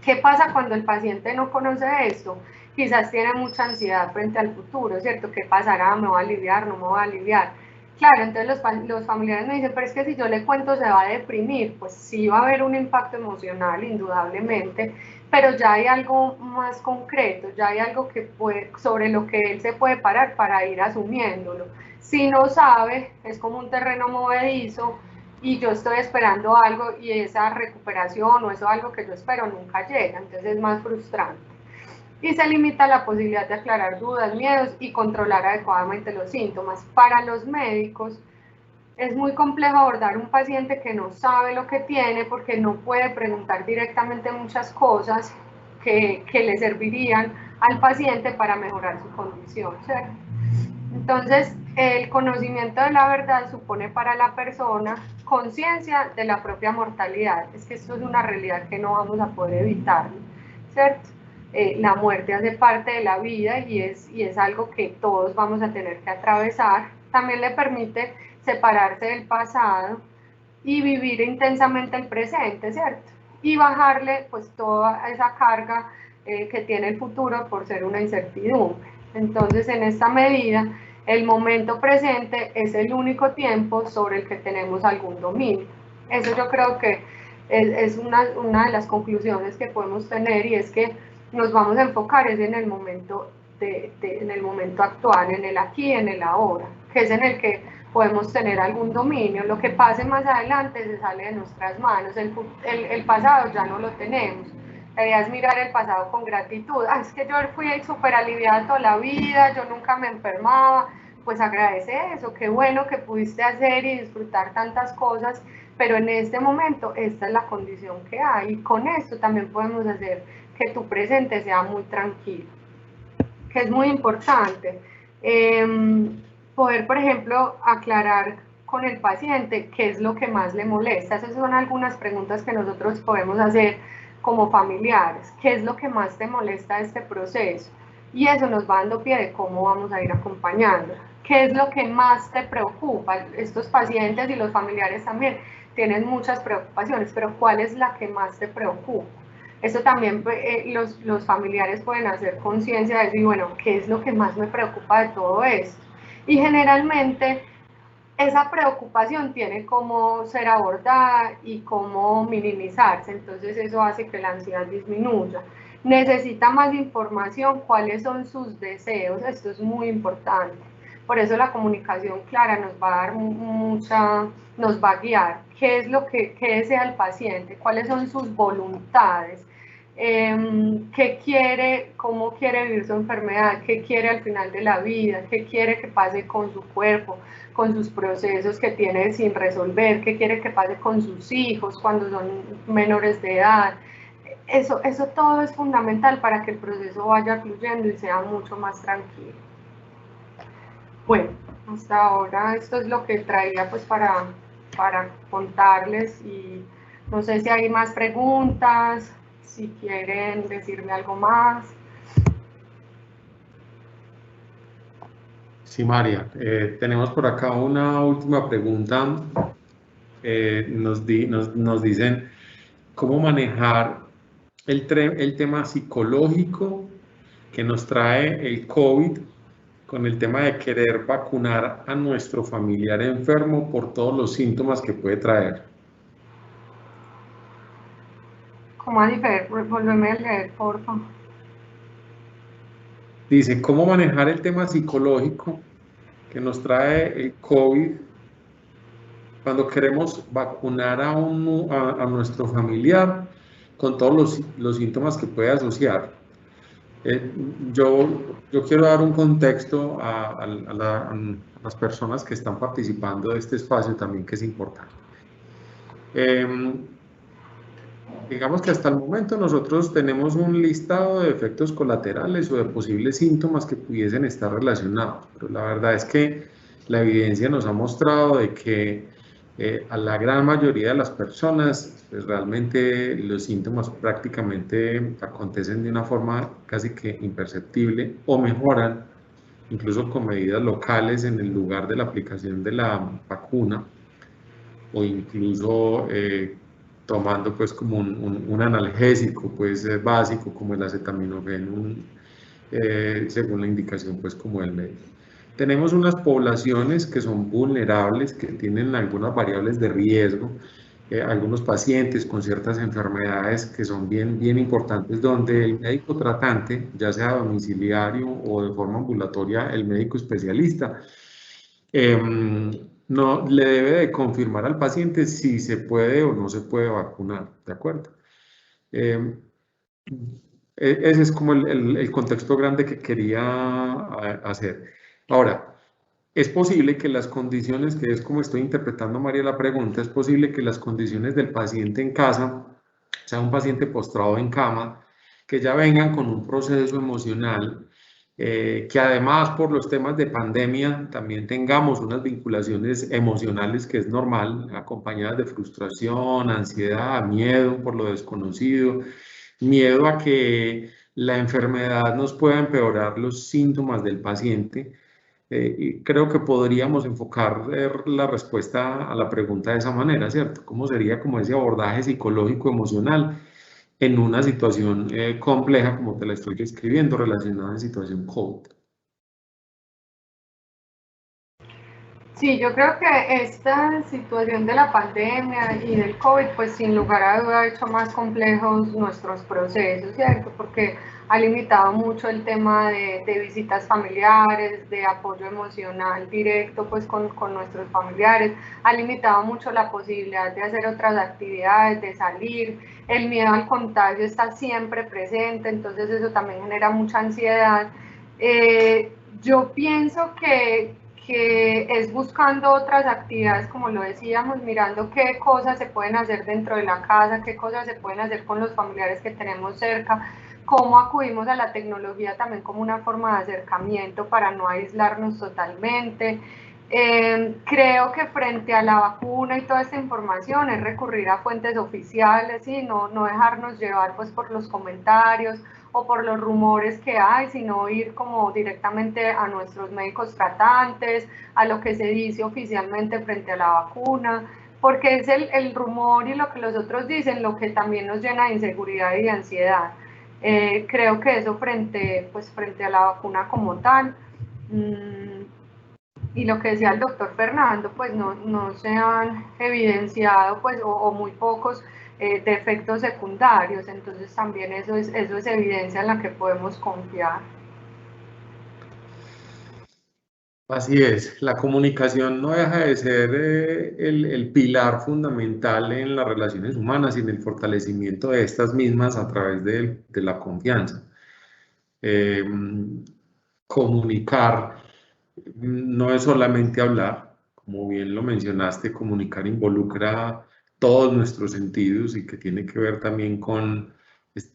¿Qué pasa cuando el paciente no conoce esto? Quizás tiene mucha ansiedad frente al futuro, ¿cierto? ¿Qué pasará? ¿Me va a aliviar? ¿No me va a aliviar? Claro, entonces los familiares me dicen, pero es que si yo le cuento se va a deprimir. Pues sí va a haber un impacto emocional, indudablemente, pero ya hay algo más concreto, ya hay algo que sobre lo que él se puede parar para ir asumiéndolo. Si no sabe, es como un terreno movedizo y yo estoy esperando algo y esa recuperación o eso algo que yo espero nunca llega, entonces es más frustrante. Y se limita la posibilidad de aclarar dudas, miedos y controlar adecuadamente los síntomas. Para los médicos es muy complejo abordar un paciente que no sabe lo que tiene porque no puede preguntar directamente muchas cosas que le servirían al paciente para mejorar su condición, ¿cierto? Entonces, el conocimiento de la verdad supone para la persona conciencia de la propia mortalidad. Es que esto es una realidad que no vamos a poder evitar, ¿cierto? La muerte hace parte de la vida y es algo que todos vamos a tener que atravesar. También le permite separarse del pasado y vivir intensamente el presente, ¿cierto? Y bajarle pues toda esa carga que tiene el futuro por ser una incertidumbre. Entonces, en esta medida, el momento presente es el único tiempo sobre el que tenemos algún dominio. Eso yo creo que es una de las conclusiones que podemos tener, y es que nos vamos a enfocar es en el momento, en el momento actual, en el aquí, en el ahora, que es en el que podemos tener algún dominio. Lo que pase más adelante se sale de nuestras manos, el pasado ya no lo tenemos. La idea es mirar el pasado con gratitud. Es que yo fui súper aliviada toda la vida, yo nunca me enfermaba. Pues agradece eso, qué bueno que pudiste hacer y disfrutar tantas cosas, pero en este momento esta es la condición que hay, y con esto también podemos hacer que tu presente sea muy tranquilo, que es muy importante. Poder, por ejemplo, aclarar con el paciente qué es lo que más le molesta. Esas son algunas preguntas que nosotros podemos hacer como familiares. ¿Qué es lo que más te molesta de este proceso? Y eso nos va dando pie de cómo vamos a ir acompañando. ¿Qué es lo que más te preocupa? Estos pacientes y los familiares también tienen muchas preocupaciones, pero ¿cuál es la que más te preocupa? Eso también los familiares pueden hacer conciencia de decir, bueno, ¿qué es lo que más me preocupa de todo esto? Y generalmente esa preocupación tiene cómo ser abordada y cómo minimizarse, entonces eso hace que la ansiedad disminuya. Necesita más información, cuáles son sus deseos, esto es muy importante. Por eso la comunicación clara nos va a dar nos va a guiar. ¿Qué es lo que desea el paciente? ¿Cuáles son sus voluntades? ¿Qué quiere? ¿Cómo quiere vivir su enfermedad? ¿Qué quiere al final de la vida? ¿Qué quiere que pase con su cuerpo, con sus procesos que tiene sin resolver? ¿Qué quiere que pase con sus hijos cuando son menores de edad? Eso todo es fundamental para que el proceso vaya fluyendo y sea mucho más tranquilo. Bueno, hasta ahora esto es lo que traía pues para contarles, y no sé si hay más preguntas, si quieren decirme algo más. Sí, María, tenemos por acá una última pregunta. Nos dicen cómo manejar el tema psicológico que nos trae el COVID con el tema de querer vacunar a nuestro familiar enfermo por todos los síntomas que puede traer. ¿Cómo así, Fer? Volveme a leer, por favor. Dice, ¿cómo manejar el tema psicológico que nos trae el COVID cuando queremos vacunar a nuestro familiar con todos los síntomas que puede asociar? Yo quiero dar un contexto a las personas que están participando de este espacio también, que es importante. Digamos que hasta el momento nosotros tenemos un listado de efectos colaterales o de posibles síntomas que pudiesen estar relacionados, pero la verdad es que la evidencia nos ha mostrado de que a la gran mayoría de las personas, pues realmente los síntomas prácticamente acontecen de una forma casi que imperceptible o mejoran, incluso con medidas locales en el lugar de la aplicación de la vacuna, o incluso tomando pues como un analgésico pues básico como el acetaminofén, según la indicación pues como el médico. Tenemos unas poblaciones que son vulnerables, que tienen algunas variables de riesgo, algunos pacientes con ciertas enfermedades que son bien importantes, donde el médico tratante, ya sea domiciliario o de forma ambulatoria, el médico especialista, no le debe de confirmar al paciente si se puede o no se puede vacunar, ¿de acuerdo? Ese es como el contexto grande que quería hacer. Ahora, es posible que las condiciones, que es como estoy interpretando, María, la pregunta, es posible que las condiciones del paciente en casa, sea un paciente postrado en cama, que ya vengan con un proceso emocional, que además por los temas de pandemia también tengamos unas vinculaciones emocionales, que es normal, acompañadas de frustración, ansiedad, miedo por lo desconocido, miedo a que la enfermedad nos pueda empeorar los síntomas del paciente. Y creo que podríamos enfocar la respuesta a la pregunta de esa manera, ¿cierto? ¿Cómo sería como ese abordaje psicológico emocional en una situación compleja como te la estoy describiendo, relacionada en situación COVID? Sí, yo creo que esta situación de la pandemia y del COVID, pues sin lugar a duda ha hecho más complejos nuestros procesos, ¿cierto? Porque ha limitado mucho el tema de visitas familiares, de apoyo emocional directo pues con nuestros familiares, ha limitado mucho la posibilidad de hacer otras actividades, de salir, el miedo al contagio está siempre presente, entonces eso también genera mucha ansiedad. Yo pienso que es buscando otras actividades, como lo decíamos, mirando qué cosas se pueden hacer dentro de la casa, qué cosas se pueden hacer con los familiares que tenemos cerca, cómo acudimos a la tecnología también como una forma de acercamiento para no aislarnos totalmente. Creo que frente a la vacuna y toda esta información es recurrir a fuentes oficiales y no dejarnos llevar pues por los comentarios o por los rumores que hay, sino ir como directamente a nuestros médicos tratantes, a lo que se dice oficialmente frente a la vacuna, porque es el rumor y lo que los otros dicen lo que también nos llena de inseguridad y de ansiedad. Creo que eso frente a la vacuna como tal, y lo que decía el doctor Fernando, pues no se han evidenciado pues, o muy pocos de efectos secundarios, entonces también eso es evidencia en la que podemos confiar. Así es, la comunicación no deja de ser el pilar fundamental en las relaciones humanas y en el fortalecimiento de estas mismas a través de la confianza. Comunicar no es solamente hablar, como bien lo mencionaste, comunicar involucra todos nuestros sentidos y que tiene que ver también con,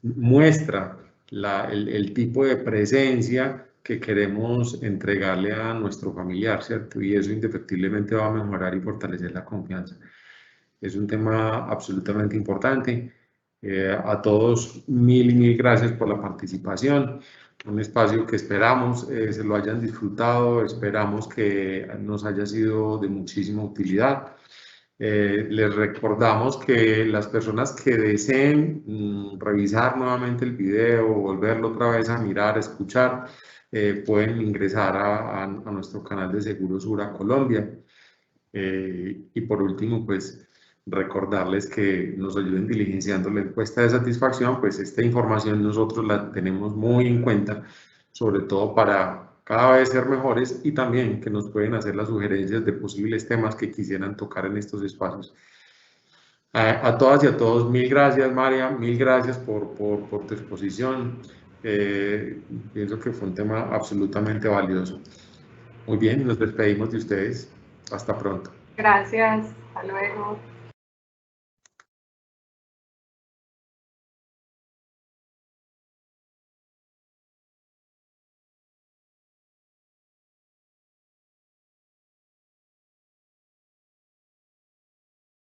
muestra el tipo de presencia que queremos entregarle a nuestro familiar, ¿cierto? Y eso indefectiblemente va a mejorar y fortalecer la confianza. Es un tema absolutamente importante. A todos, mil gracias por la participación. Un espacio que esperamos se lo hayan disfrutado, esperamos que nos haya sido de muchísima utilidad. Les recordamos que las personas que deseen revisar nuevamente el video o volverlo otra vez a mirar, escuchar, pueden ingresar a nuestro canal de Seguro Sura Colombia. Y por último, pues recordarles que nos ayuden diligenciando la encuesta de satisfacción, pues esta información nosotros la tenemos muy en cuenta, sobre todo para cada vez ser mejores, y también que nos pueden hacer las sugerencias de posibles temas que quisieran tocar en estos espacios. A todas y a todos, mil gracias, María, mil gracias por tu exposición. Pienso que fue un tema absolutamente valioso. Muy bien, nos despedimos de ustedes. Hasta pronto. Gracias, hasta luego.